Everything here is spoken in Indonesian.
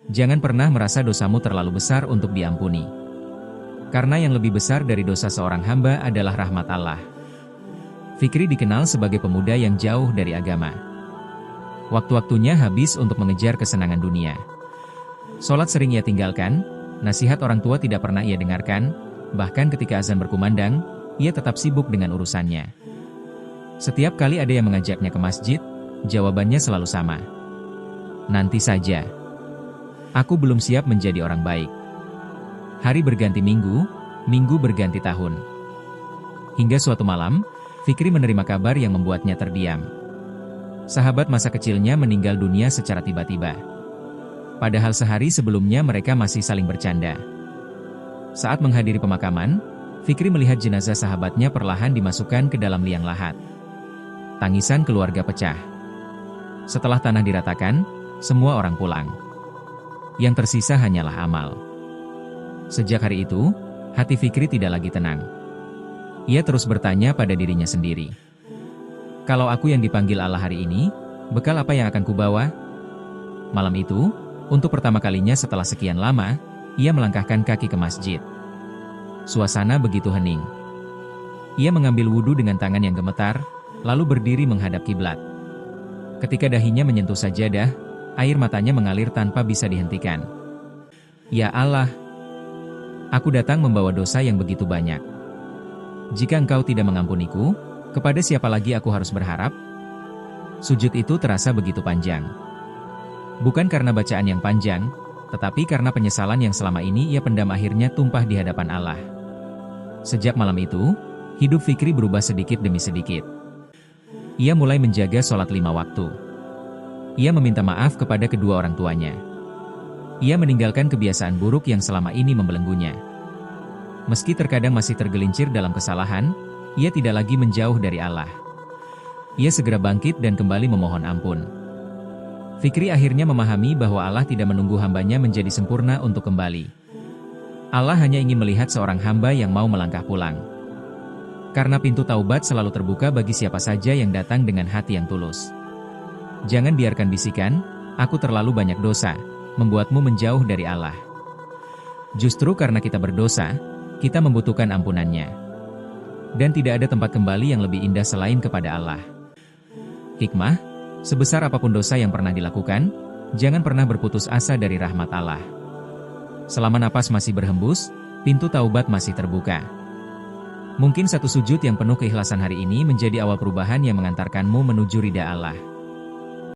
Jangan pernah merasa dosamu terlalu besar untuk diampuni. Karena yang lebih besar dari dosa seorang hamba adalah rahmat Allah. Fikri dikenal sebagai pemuda yang jauh dari agama. Waktu-waktunya habis untuk mengejar kesenangan dunia. Sholat sering ia tinggalkan, nasihat orang tua tidak pernah ia dengarkan, bahkan ketika azan berkumandang, ia tetap sibuk dengan urusannya. Setiap kali ada yang mengajaknya ke masjid, jawabannya selalu sama. Nanti saja. Aku belum siap menjadi orang baik. Hari berganti minggu, minggu berganti tahun. Hingga suatu malam, Fikri menerima kabar yang membuatnya terdiam. Sahabat masa kecilnya meninggal dunia secara tiba-tiba. Padahal sehari sebelumnya mereka masih saling bercanda. Saat menghadiri pemakaman, Fikri melihat jenazah sahabatnya perlahan dimasukkan ke dalam liang lahat. Tangisan keluarga pecah. Setelah tanah diratakan, semua orang pulang. Yang tersisa hanyalah amal. Sejak hari itu, hati Fikri tidak lagi tenang. Ia terus bertanya pada dirinya sendiri. Kalau aku yang dipanggil Allah hari ini, bekal apa yang akan kubawa? Malam itu, untuk pertama kalinya setelah sekian lama, ia melangkahkan kaki ke masjid. Suasana begitu hening. Ia mengambil wudhu dengan tangan yang gemetar, lalu berdiri menghadap kiblat. Ketika dahinya menyentuh sajadah, air matanya mengalir tanpa bisa dihentikan. Ya Allah, aku datang membawa dosa yang begitu banyak. Jika Engkau tidak mengampuniku, kepada siapa lagi aku harus berharap? Sujud itu terasa begitu panjang. Bukan karena bacaan yang panjang, tetapi karena penyesalan yang selama ini ia pendam akhirnya tumpah di hadapan Allah. Sejak malam itu, hidup Fikri berubah sedikit demi sedikit. Ia mulai menjaga sholat 5 waktu. Ia meminta maaf kepada kedua orang tuanya. Ia meninggalkan kebiasaan buruk yang selama ini membelenggunya. Meski terkadang masih tergelincir dalam kesalahan, ia tidak lagi menjauh dari Allah. Ia segera bangkit dan kembali memohon ampun. Fikri akhirnya memahami bahwa Allah tidak menunggu hambanya menjadi sempurna untuk kembali. Allah hanya ingin melihat seorang hamba yang mau melangkah pulang. Karena pintu taubat selalu terbuka bagi siapa saja yang datang dengan hati yang tulus. Jangan biarkan bisikan, "Aku terlalu banyak dosa," membuatmu menjauh dari Allah. Justru karena kita berdosa, kita membutuhkan ampunannya. Dan tidak ada tempat kembali yang lebih indah selain kepada Allah. Hikmah, sebesar apapun dosa yang pernah dilakukan, jangan pernah berputus asa dari rahmat Allah. Selama napas masih berhembus, pintu taubat masih terbuka. Mungkin satu sujud yang penuh keikhlasan hari ini menjadi awal perubahan yang mengantarkanmu menuju ridha Allah.